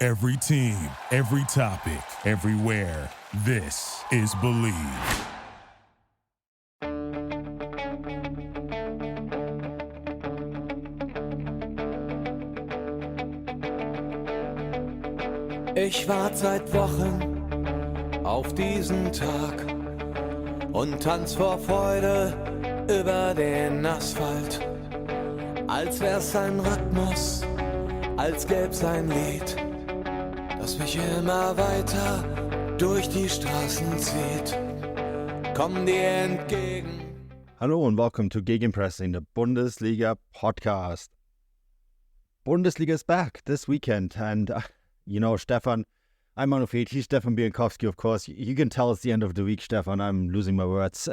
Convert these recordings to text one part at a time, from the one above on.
Every team, every topic, everywhere. This is Believe. Ich warte seit Wochen auf diesen Tag und tanz vor Freude über den Asphalt. Als wär's ein Rhythmus, als gäb's ein Lied, das mich immer weiter durch die Straßen zieht. Komm dir entgegen. Hello and welcome to Gegenpressing, the Bundesliga podcast. Bundesliga is back this weekend, and Stefan, I'm Manu, he's Stefan Bienkowski, of course. You can tell it's the end of the week, Stefan. I'm losing my words.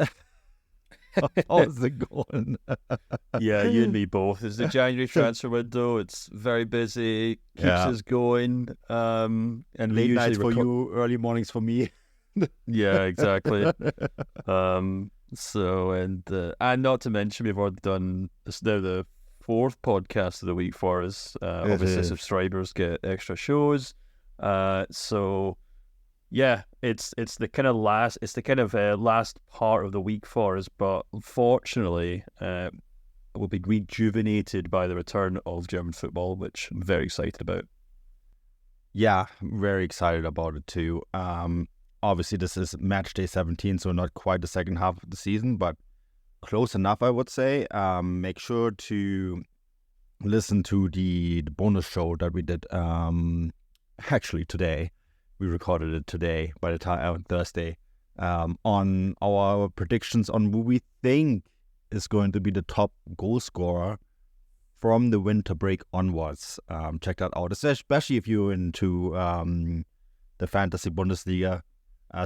How's it going? Yeah, you and me both. It's the January transfer window. It's very busy, keeps us going. And late nights for you, early mornings for me. Yeah, exactly. And not to mention, we've already done this now the fourth podcast of the week for us. Obviously, subscribers get extra shows. It's the kind of last part of the week for us, but unfortunately, we'll be rejuvenated by the return of German football, which I'm very excited about. Yeah, I'm very excited about it too. Obviously, this is matchday 17, so not quite the second half of the season, but close enough, I would say. Make sure to listen to the bonus show that we did actually today. We recorded it today by the time on Thursday on our predictions on who we think is going to be the top goal scorer from the winter break onwards. Check that out, especially if you're into the fantasy Bundesliga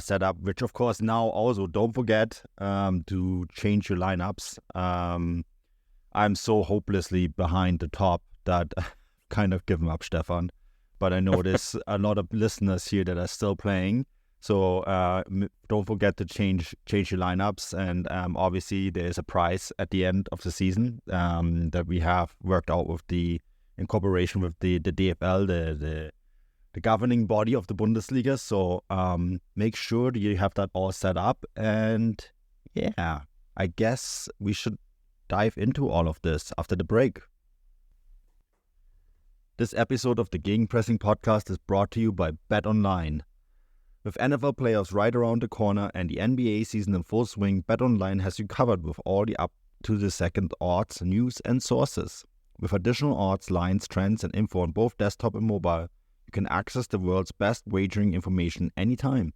setup, which of course now also don't forget to change your lineups. I'm so hopelessly behind the top that I've kind of given up, Stefan. But I know there's a lot of listeners here that are still playing. So don't forget to change your lineups. And obviously there's a prize at the end of the season that we have worked out in cooperation with the DFL, the governing body of the Bundesliga. So make sure that you have that all set up. And yeah, I guess we should dive into all of this after the break. This episode of the Gegenpressing podcast is brought to you by BetOnline. With NFL playoffs right around the corner and the NBA season in full swing, BetOnline has you covered with all the up-to-the-second odds, news and sources. With additional odds, lines, trends and info on both desktop and mobile, you can access the world's best wagering information anytime.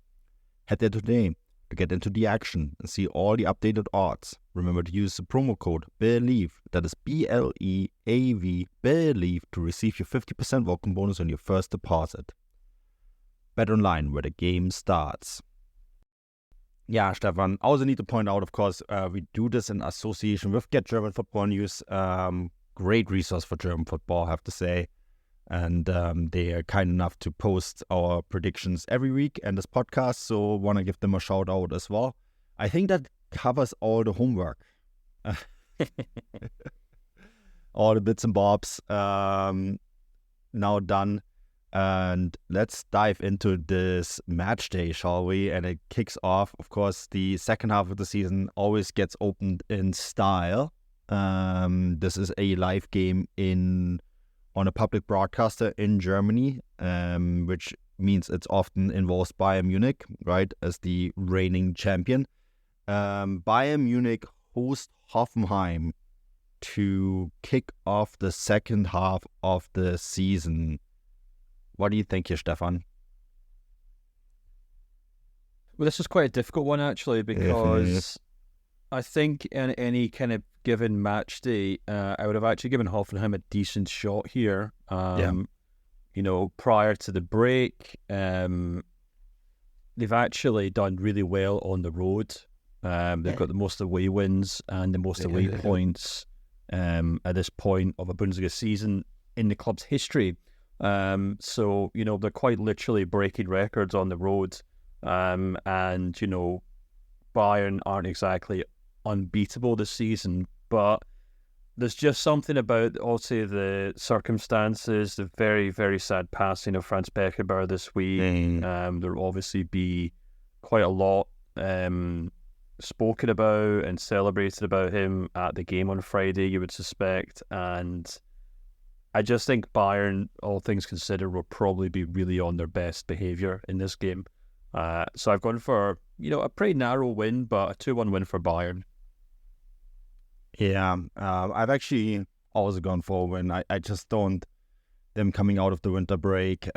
Head there today to get into the action and see all the updated odds. Remember to use the promo code BELIEVE, that is BLEAV, BELIEVE, to receive your 50% welcome bonus on your first deposit. Bet online, where the game starts. Yeah, Stefan, I also need to point out, of course, we do this in association with Get German Football News. Great resource for German football, I have to say. And they are kind enough to post our predictions every week and this podcast, so want to give them a shout out as well. I think that covers all the homework. All the bits and bobs now done. And let's dive into this match day, shall we? And it kicks off, of course, the second half of the season always gets opened in style. This is a live game on a public broadcaster in Germany, which means it's often involves Bayern Munich, right, as the reigning champion. Bayern Munich host Hoffenheim to kick off the second half of the season. What do you think here, Stefan? Well, this is quite a difficult one, actually, because I think in any kind of given match day, I would have actually given Hoffenheim a decent shot here. Prior to the break, they've actually done really well on the road. They've got the most away wins and the most away points at this point of a Bundesliga season in the club's history. So they're quite literally breaking records on the road. And Bayern aren't exactly unbeatable this season, but there's just something about also the circumstances, the very, very sad passing of Franz Beckenbauer this week. There'll obviously be quite a lot spoken about and celebrated about him at the game on Friday, you would suspect. And I just think Bayern, all things considered, will probably be really on their best behaviour in this game. So I've gone for, a pretty narrow win, but a 2-1 win for Bayern. Yeah, I've actually also gone for a win. I just don't, them coming out of the winter break,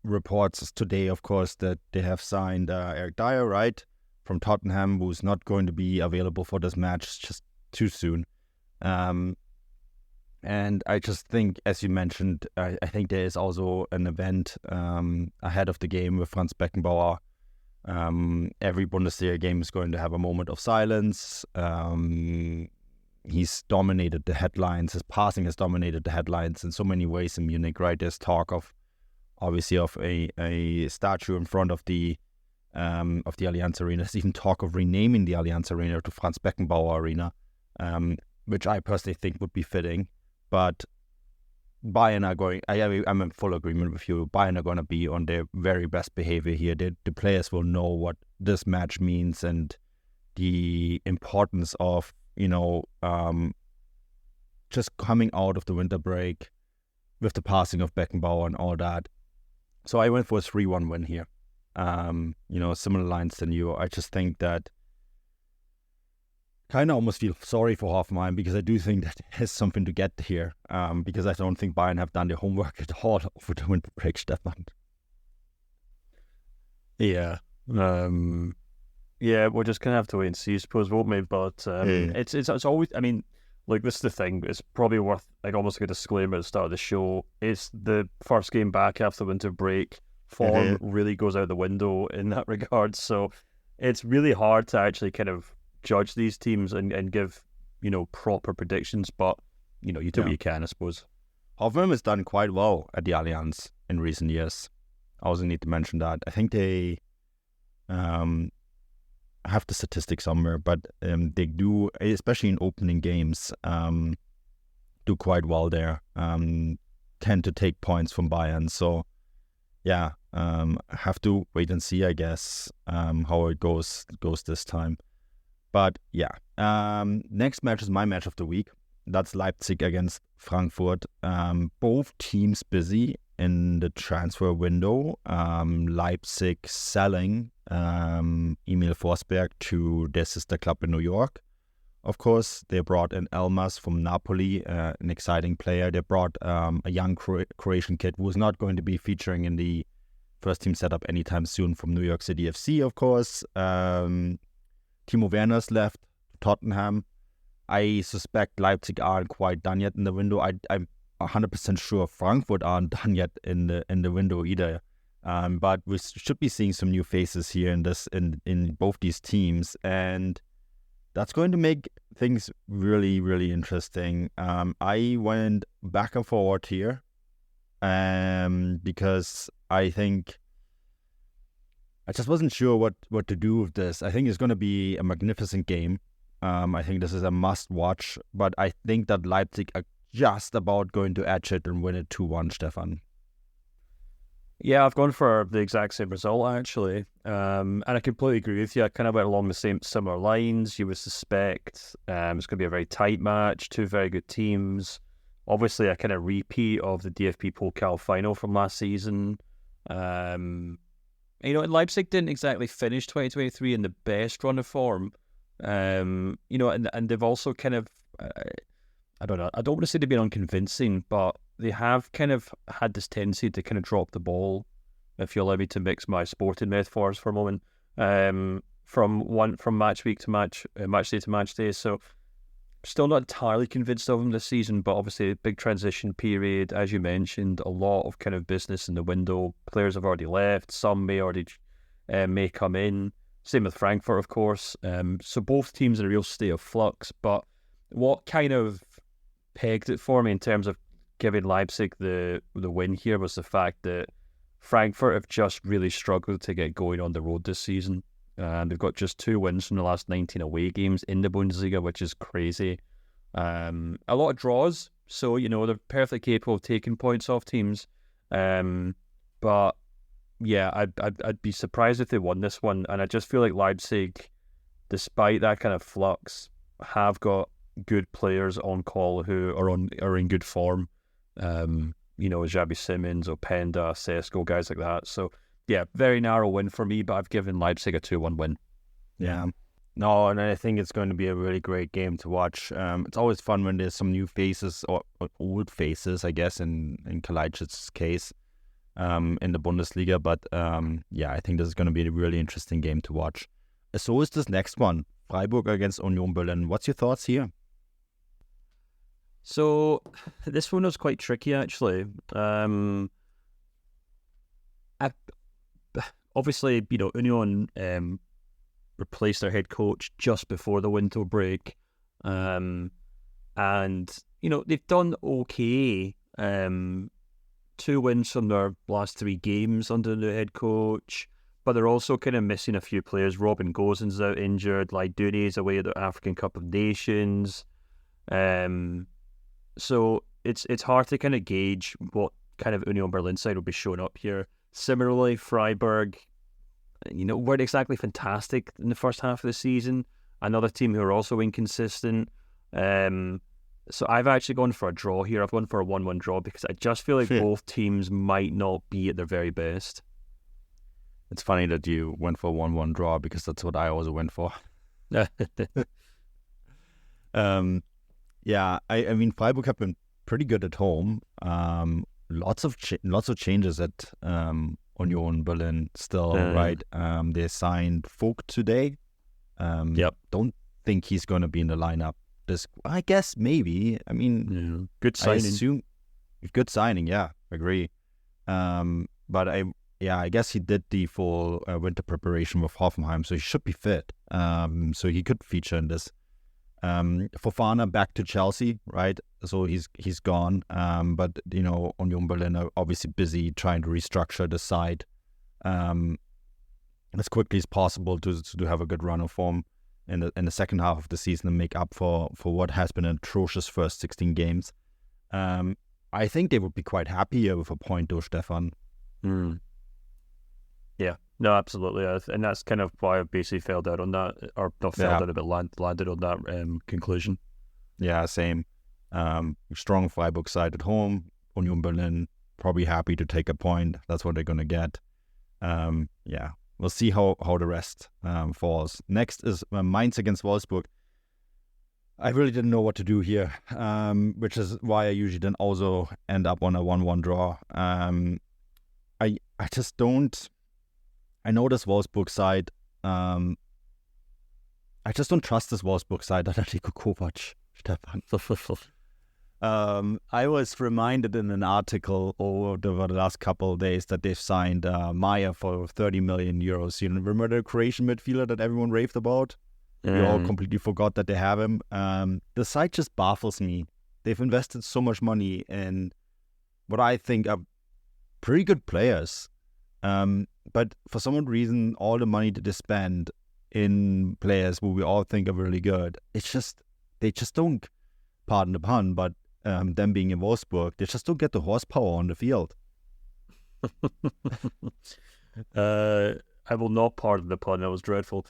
reports today, of course, that they have signed Eric Dyer, right, from Tottenham, who's not going to be available for this match just too soon. And I just think, as you mentioned, I think there is also an event ahead of the game with Franz Beckenbauer. Every Bundesliga game is going to have a moment of silence. He's dominated the headlines. His passing has dominated the headlines in so many ways in Munich, right? There's talk of, obviously, of a statue in front of the Allianz Arena. There's even talk of renaming the Allianz Arena to Franz Beckenbauer Arena, which I personally think would be fitting. But Bayern are going, I'm in full agreement with you. Bayern are going to be on their very best behavior here. The players will know what this match means and the importance of, just coming out of the winter break with the passing of Beckenbauer and all that. So I went for a 3-1 win here. Similar lines than you. I just think that kind of almost feel sorry for Hoffenheim because I do think that there's something to get here because I don't think Bayern have done their homework at all over the winter break, Stefan. Yeah. We're just going to have to wait and see, I suppose, won't we? But it's always, this is the thing, it's probably worth, almost like a disclaimer at the start of the show. It's the first game back after the winter break. Form really goes out the window in that regard. So it's really hard to actually kind of judge these teams and give, proper predictions, but, you do what you can, I suppose. Hoffenheim has done quite well at the Allianz in recent years. I also need to mention that. I think they have the statistics somewhere, but they do, especially in opening games, do quite well there. Tend to take points from Bayern. So, yeah, have to wait and see, I guess, how it goes this time. But yeah, next match is my match of the week. That's Leipzig against Frankfurt. Both teams busy in the transfer window. Leipzig selling Emil Forsberg to their sister club in New York. Of course, they brought in Elmas from Napoli, an exciting player. They brought a young Croatian kid who's not going to be featuring in the first team setup anytime soon from New York City FC, of course. Timo Werner's left Tottenham. I suspect Leipzig aren't quite done yet in the window. I'm 100% sure Frankfurt aren't done yet in the window either. But we should be seeing some new faces here in both these teams, and that's going to make things really, really interesting. I went back and forward here because I think I just wasn't sure what to do with this. I think it's going to be a magnificent game. I think this is a must-watch, but I think that Leipzig are just about going to edge it and win it 2-1, Stefan. Yeah, I've gone for the exact same result, actually. And I completely agree with you. I kind of went along the similar lines. You would suspect it's going to be a very tight match, two very good teams. Obviously, a kind of repeat of the DFB Pokal final from last season. Leipzig didn't exactly finish 2023 in the best run of form. And they've also kind of, I don't know, I don't want to say they've been unconvincing, but they have kind of had this tendency to kind of drop the ball, if you allow me to mix my sporting metaphors for a moment, from match week to match day to match day. So still not entirely convinced of them this season, but obviously a big transition period, as you mentioned, a lot of kind of business in the window. Players have already left, some may already may come in. Same with Frankfurt, of course. So both teams in a real state of flux. But what kind of pegged it for me in terms of giving Leipzig the win here was the fact that Frankfurt have just really struggled to get going on the road this season. They've got just 2 wins from the last 19 away games in the Bundesliga, which is crazy. A lot of draws, so they're perfectly capable of taking points off teams. But yeah, I'd be surprised if they won this one, and I just feel like Leipzig, despite that kind of flux, have got good players on call who are in good form. Xabi Simons, Openda, Sesko, guys like that. So yeah, very narrow win for me, but I've given Leipzig a 2-1 win. Yeah. No, and I think it's going to be a really great game to watch. It's always fun when there's some new faces or old faces, I guess, in Kalajdzic's case, in the Bundesliga. But yeah, I think this is going to be a really interesting game to watch. So is this next one, Freiburg against Union Berlin. What's your thoughts here? So this one was quite tricky, actually. Obviously, Union replaced their head coach just before the winter break, and they've done okay. 2 wins from their last 3 games under the head coach, but they're also kind of missing a few players. Robin Gosens out injured, Laiduni is away at the African Cup of Nations. So it's hard to kind of gauge what kind of Union Berlin side will be showing up here. Similarly, Freiburg, weren't exactly fantastic in the first half of the season. Another team who are also inconsistent. So I've actually gone for a draw here. I've gone for a 1-1 draw because I just feel like both teams might not be at their very best. It's funny that you went for a 1-1 draw because that's what I also went for. Yeah, I mean, Freiburg have been pretty good at home. Lots of changes at Union Berlin still, right? They signed Vogt today. Yep. Don't think he's going to be in the lineup. I guess maybe. I mean, good signing. I assume good signing. Yeah, agree. But I guess he did the full winter preparation with Hoffenheim, so he should be fit. So he could feature in this. Fofana back to Chelsea, right? So he's gone. But Union Berlin are obviously busy trying to restructure the side as quickly as possible to have a good run of form in the second half of the season and make up for what has been an atrocious first 16 games. I think they would be quite happy here with a point, though, Stefan. Yeah, no, absolutely, and that's kind of why I basically failed out on that, or not failed out, but landed on that conclusion. Yeah, same. Strong Freiburg side at home. Union Berlin probably happy to take a point. That's what they're going to get. Yeah, we'll see how the rest falls. Next is Mainz against Wolfsburg. I really didn't know what to do here, which is why I usually then also end up on a 1-1 draw. I just don't. I know this Wolfsburg side. I just don't trust this Wolfsburg side under Niko Kovac, Stefan. I was reminded in an article over the last couple of days that they've signed Maya for 30 million euros. You remember the Croatian midfielder that everyone raved about? We all completely forgot that they have him. The side just baffles me. They've invested so much money in what I think are pretty good players. But for some reason, all the money that they spend in players who we all think are really good, they just don't, pardon the pun, but them being in Wolfsburg, they just don't get the horsepower on the field. I will not pardon the pun. That was dreadful.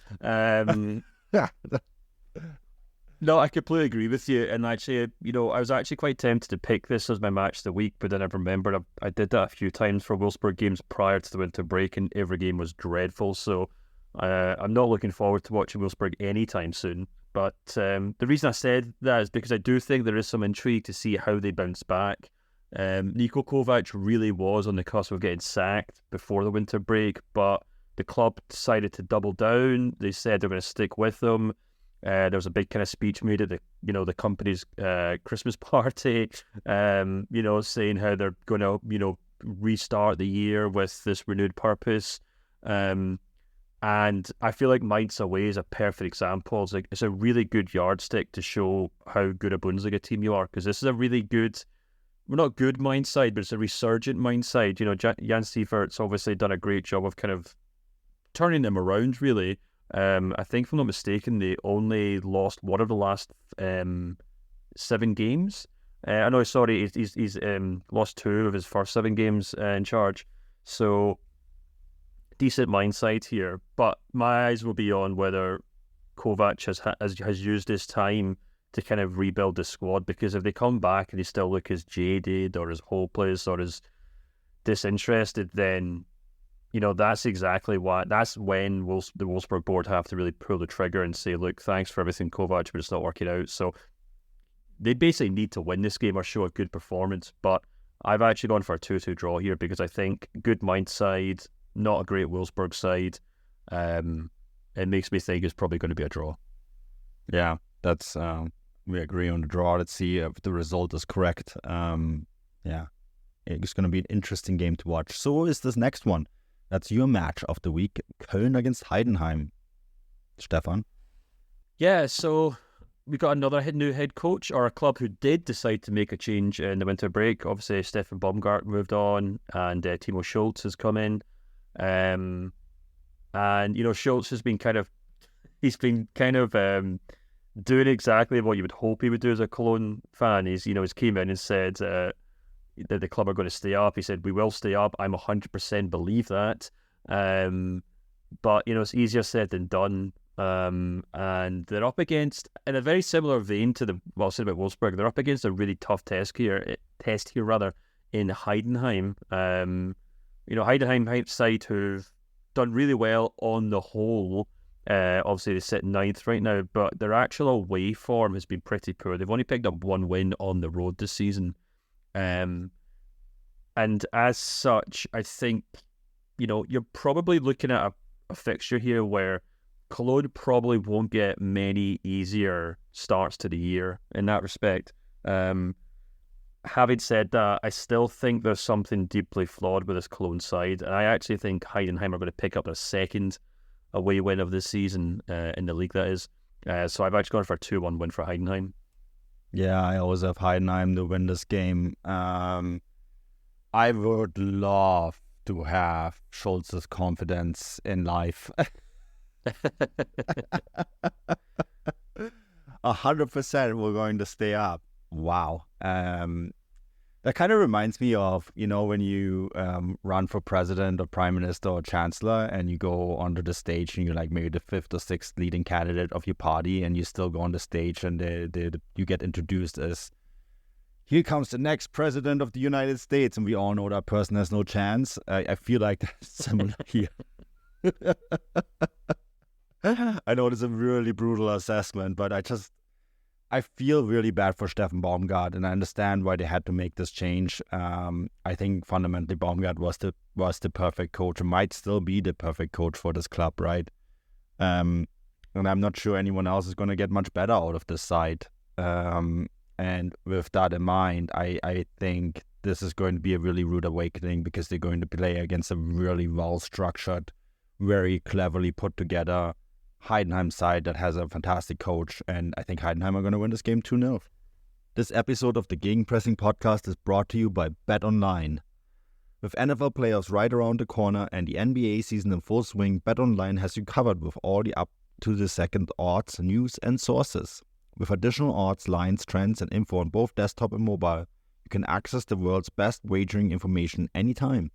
No, I completely agree with you. And actually, I was actually quite tempted to pick this as my match of the week, but then I remembered I did that a few times for Wolfsburg games prior to the winter break, and every game was dreadful. So I'm not looking forward to watching Wolfsburg anytime soon. But the reason I said that is because I do think there is some intrigue to see how they bounce back. Niko Kovac really was on the cusp of getting sacked before the winter break, but the club decided to double down. They said they're going to stick with him. There was a big kind of speech made at the company's Christmas party, saying how they're going to, restart the year with this renewed purpose. And I feel like Mainz away is a perfect example. It's a really good yardstick to show how good a Bundesliga team you are, because this is a really good, well, not good Mainz side, but it's a resurgent Mainz side. Jan Sievert's obviously done a great job of kind of turning them around, really. I think, if I'm not mistaken, they only lost one of the last 7 games. I know, sorry, he's lost 2 of his first 7 games in charge. So, decent mindset here. But my eyes will be on whether Kovac has used his time to kind of rebuild the squad, because if they come back and they still look as jaded or as hopeless or as disinterested, then that's when the Wolfsburg board have to really pull the trigger and say, look, thanks for everything, Kovac, but it's not working out. So they basically need to win this game or show a good performance. But I've actually gone for a 2-2 draw here, because I think good Mainz side, not a great Wolfsburg side. It makes me think it's probably going to be a draw. Yeah, that's we agree on the draw. Let's see if the result is correct. Yeah, it's going to be an interesting game to watch. So is this next one. That's your match of the week, Köln against Heidenheim. Stefan? Yeah, so we got another new head coach, or a club who did decide to make a change in the winter break. Obviously, Stefan Baumgart moved on, and Timo Schulz has come in. And Schulz has been kind of doing exactly what you would hope he would do as a Cologne fan. He's came in and said that the club are going to stay up. He said, we will stay up. I'm 100% believe that. But it's easier said than done. And they're up against, in a very similar vein to what I said about Wolfsburg, they're up against a really tough test here in Heidenheim. Heidenheim side who've done really well on the whole. Obviously, they sit 9th right now, but their actual away form has been pretty poor. They've only picked up 1 win on the road this season. And as such, I think, you're probably looking at a fixture here where Cologne probably won't get many easier starts to the year in that respect. Having said that, I still think there's something deeply flawed with this Cologne side, and I actually think Heidenheim are going to pick up their second away win of this season in the league, that is. So I've actually gone for a 2-1 win for Heidenheim. Yeah, I always have Heidenheim to win this game. I would love to have Schulz's confidence in life. 100% we're going to stay up. Wow. That kind of reminds me of, when you run for president or prime minister or chancellor, and you go onto the stage and you're like maybe the 5th or 6th leading candidate of your party, and you still go on the stage and you get introduced as, here comes the next president of the United States, and we all know that person has no chance. I feel like that's similar here. I know it's a really brutal assessment, but I feel really bad for Stefan Baumgart, and I understand why they had to make this change. I think fundamentally Baumgart was the perfect coach, and might still be the perfect coach for this club, right? And I'm not sure anyone else is going to get much better out of this side. And with that in mind, I think this is going to be a really rude awakening, because they're going to play against a really well-structured, very cleverly put together Heidenheim side that has a fantastic coach, and I think Heidenheim are going to win this game 2-0. This episode of the Gegenpressing podcast is brought to you by BetOnline. With NFL playoffs right around the corner and the NBA season in full swing, BetOnline has you covered with all the up-to-the-second odds, news, and sources. With additional odds, lines, trends, and info on both desktop and mobile, you can access the world's best wagering information anytime.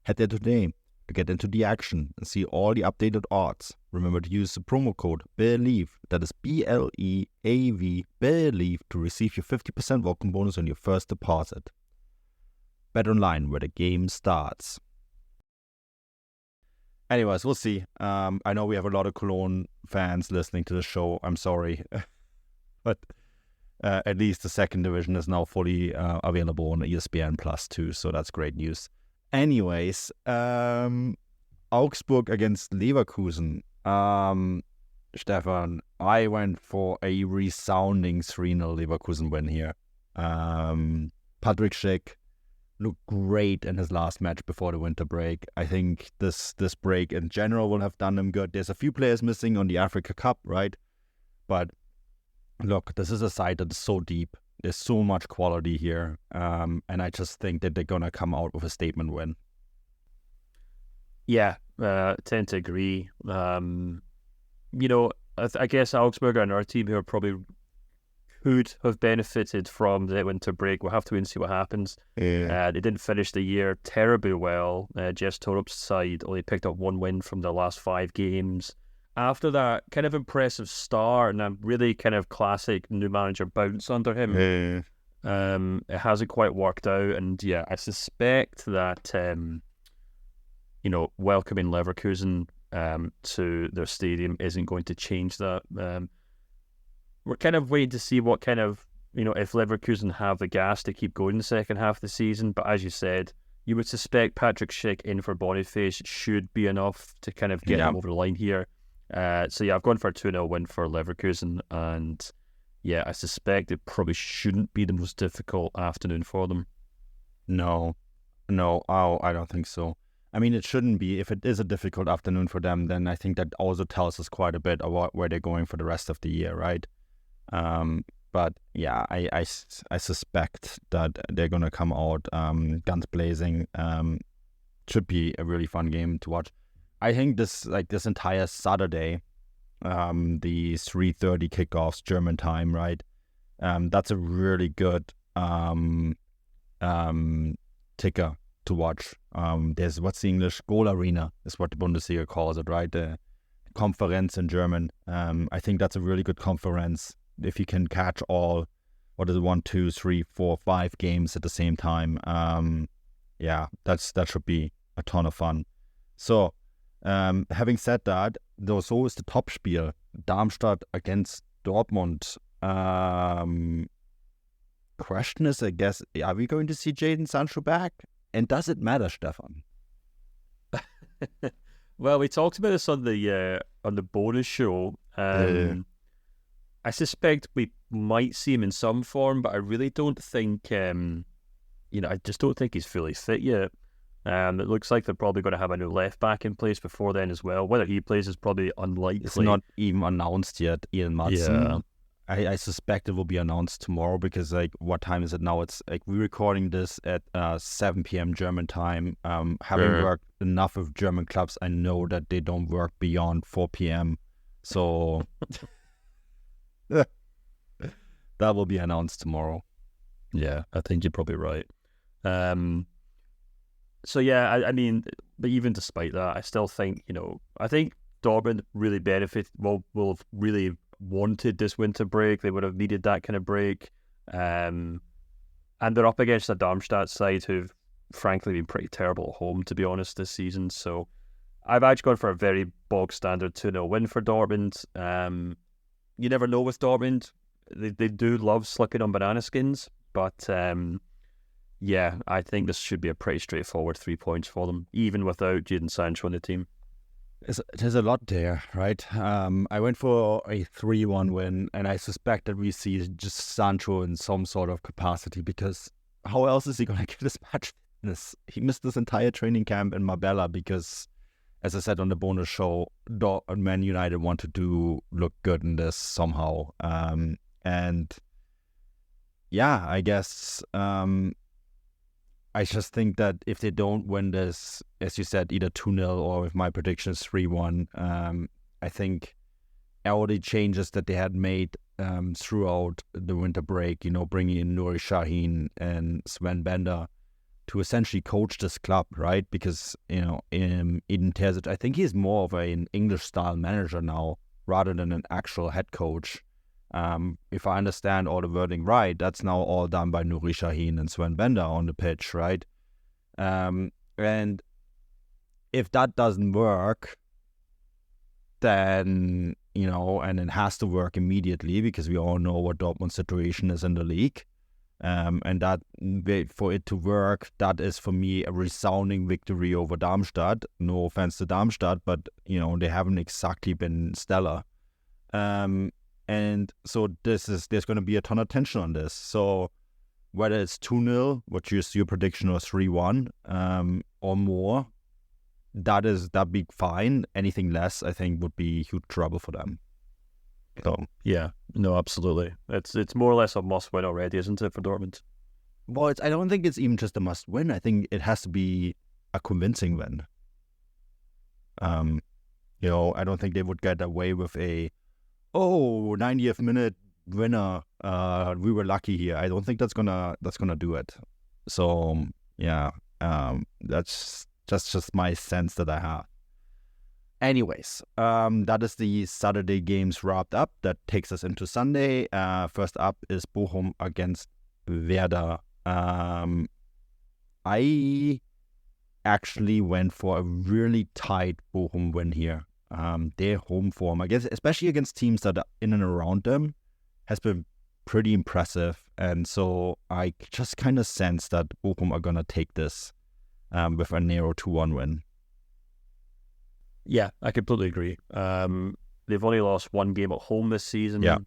Head there today to get into the action and see all the updated odds. Remember to use the promo code BELIEVE, that is BLEAV, BELIEVE, to receive your 50% welcome bonus on your first deposit. BetOnline, where the game starts. Anyways, we'll see. I know we have a lot of Cologne fans listening to the show. I'm sorry. But at least the second division is now fully available on ESPN Plus too, so that's great news. Anyways, Augsburg against Leverkusen. Stefan, I went for a resounding 3-0 Leverkusen win here. Patrick Schick looked great in his last match before the winter break. I think this break in general will have done him good. There's a few players missing on the Africa Cup, right? But look, this is a side that is so deep. There's so much quality here. And I just think that they're going to come out with a statement win. Yeah, tend to agree. I guess Augsburg are another team who are probably could have benefited from the winter break. We'll have to wait and see what happens. Yeah. They didn't finish the year terribly well. Jess Torup's side only picked up 1 win from the last 5 games. After that kind of impressive start and a really kind of classic new manager bounce under him, it hasn't quite worked out. And yeah, I suspect that welcoming Leverkusen to their stadium isn't going to change that. We're kind of waiting to see what kind of, if Leverkusen have the gas to keep going in the second half of the season. But as you said, you would suspect Patrick Schick in for Boniface should be enough to kind of get them over the line here. So yeah, I've gone for a 2-0 win for Leverkusen, and yeah, I suspect it probably shouldn't be the most difficult afternoon for them. No, I don't think so. I mean, it shouldn't be. If it is a difficult afternoon for them, then I think that also tells us quite a bit about where they're going for the rest of the year, right? But yeah, I suspect that they're going to come out guns blazing. Should be a really fun game to watch. I think this entire Saturday, the 3:30 kickoffs German time, right? That's a really good ticker to watch. There's what's the English goal arena is what the Bundesliga calls it, right? The Konferenz in German. I think that's a really good conference if you can catch all 1, 2, 3, 4, 5 games at the same time. Yeah, that should be a ton of fun. So having said that, so is the Topspiel, Darmstadt against Dortmund. Question is, I guess, are we going to see Jadon Sancho back? And does it matter, Stefan? Well, we talked about this on the bonus show. I suspect we might see him in some form, but I really don't think, I just don't think he's fully fit yet. It looks like they're probably going to have a new left back in place before then as well. Whether he plays is probably unlikely. It's not even announced yet, Ian Madsen. Yeah. I suspect it will be announced tomorrow because, what time is it now? It's we're recording this at 7 p.m. German time. Having worked enough with German clubs, I know that they don't work beyond 4 p.m. So that will be announced tomorrow. Yeah, I think you're probably right. So yeah, I mean, but even despite that, I still think, I think Dortmund really will have really wanted this winter break. They would have needed that kind of break. And they're up against a Darmstadt side who've frankly been pretty terrible at home, to be honest, this season. So I've actually gone for a very bog standard 2-0 win for Dortmund. You never know with Dortmund. They do love slipping on banana skins, but yeah, I think this should be a pretty straightforward 3 points for them, even without Jadon Sancho on the team. There's a lot there, right? I went for a 3-1 win, and I suspect that we see just Sancho in some sort of capacity, because how else is he going to get his match fitness? He missed this entire training camp in Marbella because, as I said on the bonus show, Man United wanted to look good in this somehow. And yeah, I guess I just think that if they don't win this, as you said, either 2-0 or if my prediction is 3-1, I think all the changes that they had made throughout the winter break, bringing in Nuri Sahin and Sven Bender to essentially coach this club, right? Because, Edin Terzic, I think he's more of an English-style manager now rather than an actual head coach. If I understand all the wording right, that's now all done by Nuri Sahin and Sven Bender on the pitch, right? And if that doesn't work, then, and it has to work immediately because we all know what Dortmund's situation is in the league. And that, for it to work, that is for me a resounding victory over Darmstadt. No offense to Darmstadt, but, they haven't exactly been stellar. And so there's going to be a ton of tension on this. So whether it's 2-0, which is your prediction, or 3-1, or more, that'd be fine. Anything less, I think, would be huge trouble for them. So yeah, no, absolutely. It's more or less a must win already, isn't it, for Dortmund? Well, I don't think it's even just a must win. I think it has to be a convincing win. I don't think they would get away with a 90th minute winner. We were lucky here. I don't think that's gonna do it. So yeah, that's just my sense that I have. Anyways, that is the Saturday games wrapped up. That takes us into Sunday. First up is Bochum against Werder. I actually went for a really tight Bochum win here. Their home form, I guess, especially against teams that are in and around them, has been pretty impressive. And so I just kind of sense that Bochum are going to take this with a narrow 2-1 win. Yeah, I completely agree. They've only lost one game at home this season. Yeah.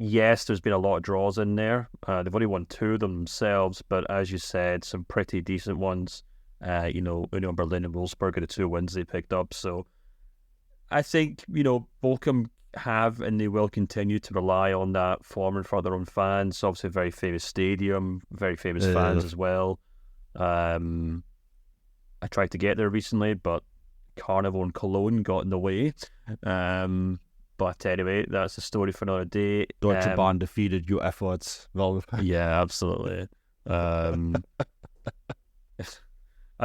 Yes, there's been a lot of draws in there. They've only won 2 of them themselves, but as you said, some pretty decent ones. Union Berlin and Wolfsburg are the 2 wins they picked up. So I think, Bochum have and they will continue to rely on that form in front of their own fans. Obviously a very famous stadium, very famous fans as well. I tried to get there recently, but Carnival in Cologne got in the way. But anyway, that's a story for another day. Deutsche Bahn defeated your efforts. Well, yeah, absolutely. I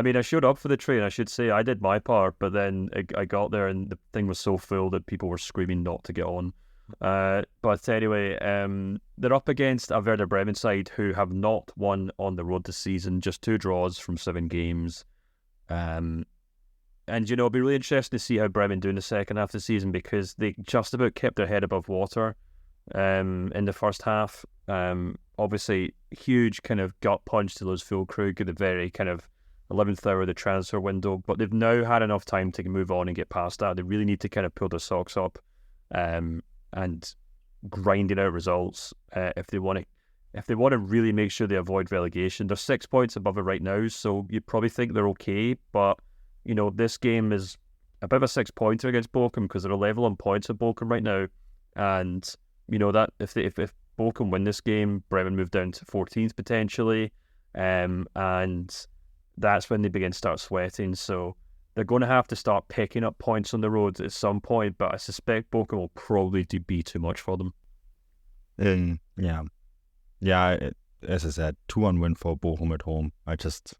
mean, I showed up for the train, I should say. I did my part, but then I got there and the thing was so full that people were screaming not to get on. But anyway, they're up against a Werder Bremen side who have not won on the road this season, just 2 draws from 7 games. And, it'll be really interesting to see how Bremen do in the second half of the season because they just about kept their head above water in the first half. Obviously, huge kind of gut punch to lose Füllkrug at the very kind of 11th hour of the transfer window, but they've now had enough time to move on and get past that. They really need to kind of pull their socks up and grinding out results if they want to really make sure they avoid relegation. They're 6 points above it right now, so you probably think they're okay, but this game is a bit of a 6-pointer against Bochum because they're a level on points with Bochum right now, and that if Bochum win this game, Bremen move down to 14th potentially, and that's when they begin to start sweating. So they're going to have to start picking up points on the road at some point, but I suspect Bochum will probably be too much for them. Yeah, as I said, 2-1 win for Bochum at home. I just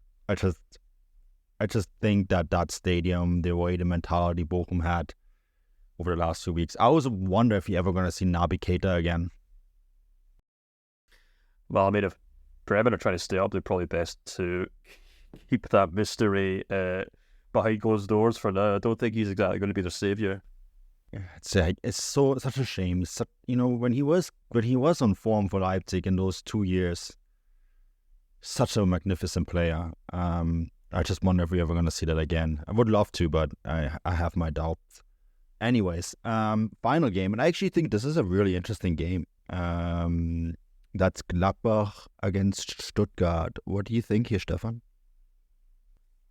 think that stadium, the way the mentality Bochum had over the last 2 weeks, I always wonder if you're ever going to see Naby Keita again. Well, I mean, if Bremen are trying to stay up, they're probably best to keep that mystery behind closed doors for now. I don't think he's exactly going to be their saviour. It's such a shame. When he was on form for Leipzig in those 2 years, such a magnificent player. I just wonder if we're ever going to see that again. I would love to, but I have my doubts. Anyways, final game, and I actually think this is a really interesting game. That's Gladbach against Stuttgart. What do you think here, Stefan?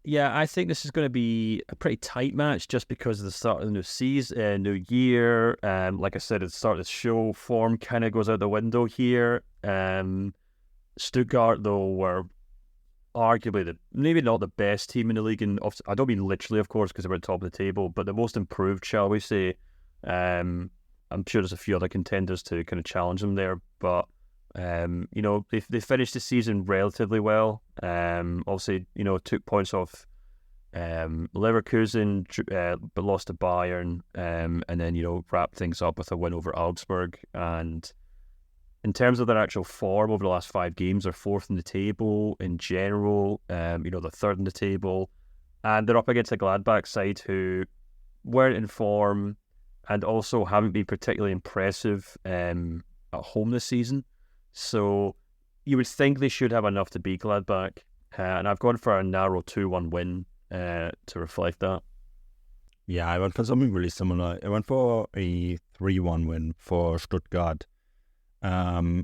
Yeah, I think this is going to be a pretty tight match just because of the start of the new season, new year. Like I said at the start of the show, form kind of goes out the window here. Stuttgart, though, were arguably maybe not the best team in the league. And I don't mean literally, of course, because they were at the top of the table, but the most improved, shall we say. I'm sure there's a few other contenders to kind of challenge them there, but they finished the season relatively well. Obviously, took points off Leverkusen, but lost to Bayern, and then wrapped things up with a win over Augsburg. And in terms of their actual form over the last 5 games, they're 4th in the table in general. They're 3rd in the table, and they're up against a Gladbach side who weren't in form and also haven't been particularly impressive at home this season. So you would think they should have enough to beat Gladbach. And I've gone for a narrow 2-1 win to reflect that. Yeah, I went for something really similar. I went for a 3-1 win for Stuttgart. I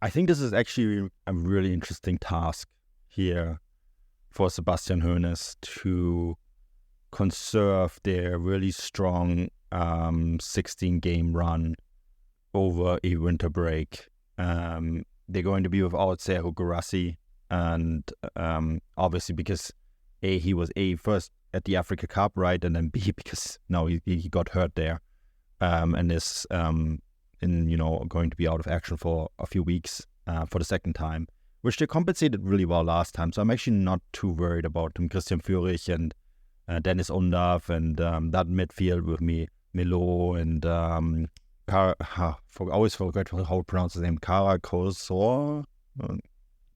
think this is actually a really interesting task here for Sebastian Hoeneß to conserve their really strong 16-game run over a winter break. They're going to be without Serhou Guirassy, and obviously because A, he was first at the Africa Cup, right, and then B, because now he got hurt there. and is going to be out of action for a few weeks for the second time, which they compensated really well last time. So I'm actually not too worried about them. Christian Führich and Dennis Undav and that midfield with Milo and I always forget how to pronounce his name, Karakosor.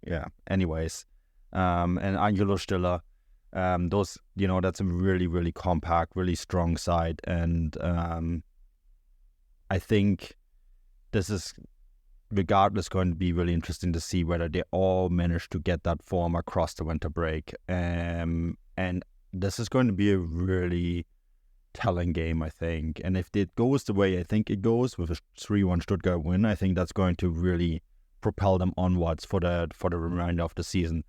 Yeah, anyways. And Angelo Stiller. Those, that's a really, really compact, really strong side. And I think this is, regardless, going to be really interesting to see whether they all manage to get that form across the winter break. And this is going to be a really telling game, I think. And if it goes the way I think it goes, with a 3-1 Stuttgart win, I think that's going to really propel them onwards for the remainder of the season.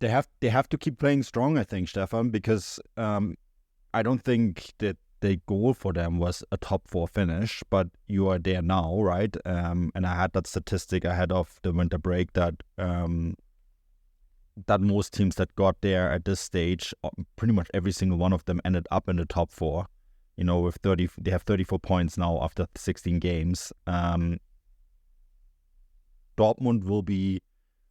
They have to keep playing strong, I think, Stefan, because I don't think that the goal for them was a top 4 finish, but you are there now, right? And I had that statistic ahead of the winter break that most teams that got there at this stage, pretty much every single one of them ended up in the top 4. With they have 34 points now after 16 games. Dortmund will be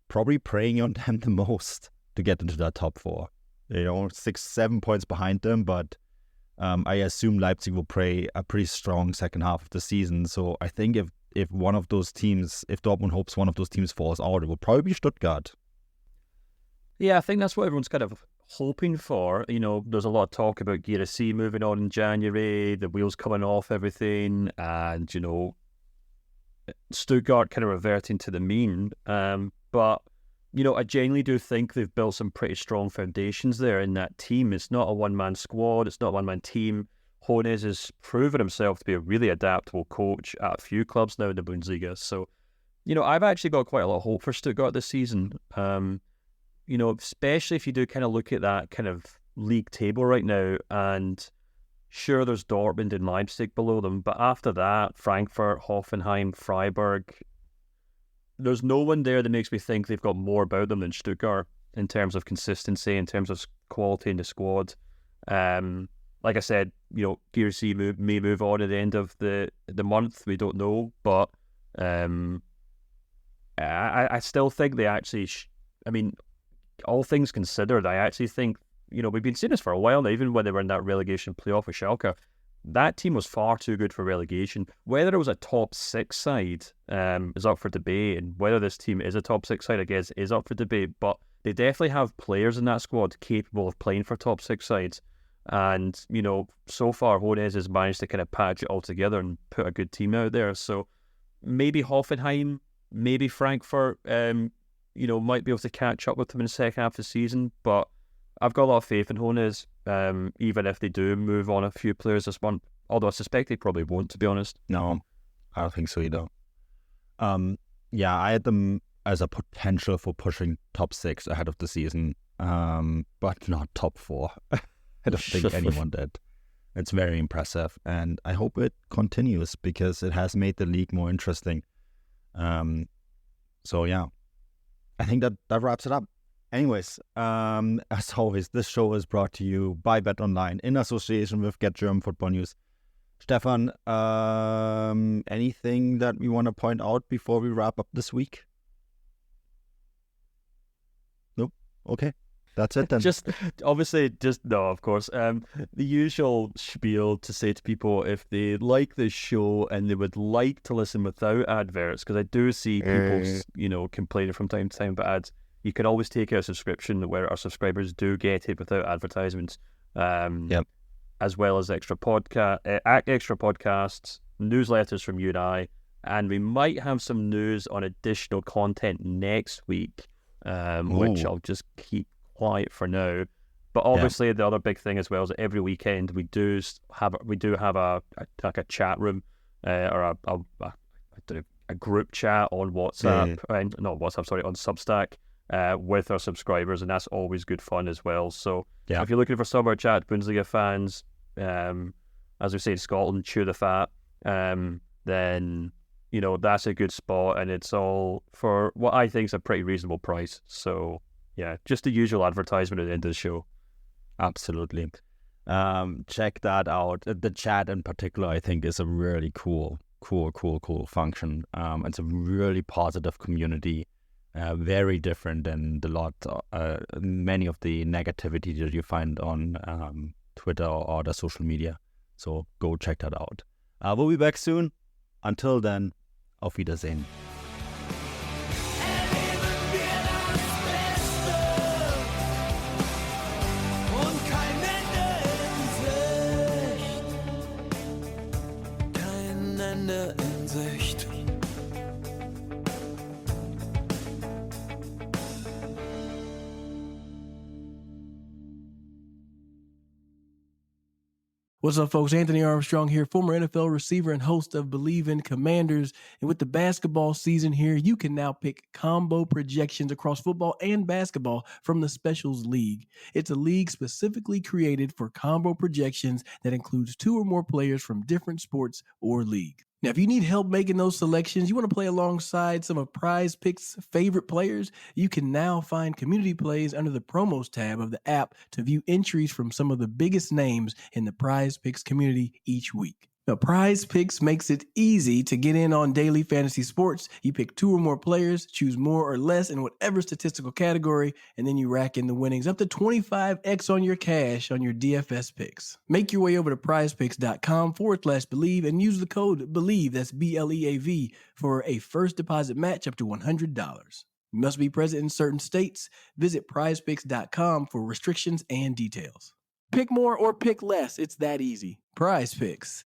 probably preying on them the most to get into that top 4. 6-7 points behind them, but I assume Leipzig will play a pretty strong second half of the season. So I think if one of those teams, if Dortmund hopes one of those teams falls out, it will probably be Stuttgart. Yeah, I think that's what everyone's kind of hoping for. There's a lot of talk about Guirassy moving on in January, the wheels coming off everything, and, Stuttgart kind of reverting to the mean. But I genuinely do think they've built some pretty strong foundations there in that team. It's not a one-man squad. It's not a one-man team. Hoeneß has proven himself to be a really adaptable coach at a few clubs now in the Bundesliga. So, I've actually got quite a lot of hope for Stuttgart this season. Especially if you do kind of look at that kind of league table right now, and sure, there's Dortmund and Leipzig below them, but after that, Frankfurt, Hoffenheim, Freiburg, there's no one there that makes me think they've got more about them than Stuttgart in terms of consistency, in terms of quality in the squad. Like I said, Guirassy may move on at the end of the month. We don't know, but I still think they actually. All things considered, I actually think we've been seeing this for a while now. Even when they were in that relegation playoff with Schalke, that team was far too good for relegation. Whether it was a top 6 side is up for debate, and whether this team is a top 6 side, I guess, is up for debate. But they definitely have players in that squad capable of playing for top 6 sides. And, so far, Hoeneß has managed to kind of patch it all together and put a good team out there. So maybe Hoffenheim, maybe Frankfurt, might be able to catch up with them in the second half of the season. But I've got a lot of faith in Hoeneß, even if they do move on a few players this month. Although I suspect they probably won't, to be honest. No, I don't think so either. I had them as a potential for pushing top 6 ahead of the season, but not top 4. I don't think anyone did. It's very impressive, and I hope it continues because it has made the league more interesting. So yeah, I think that wraps it up. Anyways, as always, this show is brought to you by BetOnline in association with Get German Football News. Stefan, anything that we want to point out before we wrap up this week? Nope. Okay. That's it then. No, of course. The usual spiel to say to people if they like this show and they would like to listen without adverts, because I do see people, complaining from time to time about ads. You can always take out a subscription where our subscribers do get it without advertisements. As well as extra podcasts, newsletters from you and I, and we might have some news on additional content next week, which I'll just keep quiet for now. But obviously the other big thing as well is that every weekend we do have a chat room or a group chat on WhatsApp, not WhatsApp, sorry, on Substack with our subscribers, and that's always good fun as well. So if you're looking for somewhere to chat Bundesliga fans, as we say in Scotland, chew the fat, then that's a good spot, and it's all for what I think is a pretty reasonable price. So yeah, just the usual advertisement at the end of the show. Absolutely. Check that out. The chat in particular, I think, is a really cool function. It's a really positive community, very different than many of the negativity that you find on Twitter or other social media. So go check that out. We'll be back soon. Until then, auf Wiedersehen. In Sicht. What's up, folks? Anthony Armstrong here, former NFL receiver and host of Believe in Commanders. And with the basketball season here, you can now pick combo projections across football and basketball from the Specials League. It's a league specifically created for combo projections that includes 2 or more players from different sports or league. Now, if you need help making those selections, you want to play alongside some of Prize Picks' favorite players, you can now find community plays under the promos tab of the app to view entries from some of the biggest names in the Prize Picks community each week. Now, Prize Picks makes it easy to get in on daily fantasy sports. You pick 2 or more players, choose more or less in whatever statistical category, and then you rack in the winnings up to 25x on your cash on your DFS picks. Make your way over to prizepicks.com/believe and use the code BELIEVE, that's BLEAV, for a first deposit match up to $100. You must be present in certain states. Visit prizepicks.com for restrictions and details. Pick more or pick less. It's that easy. Prize Picks.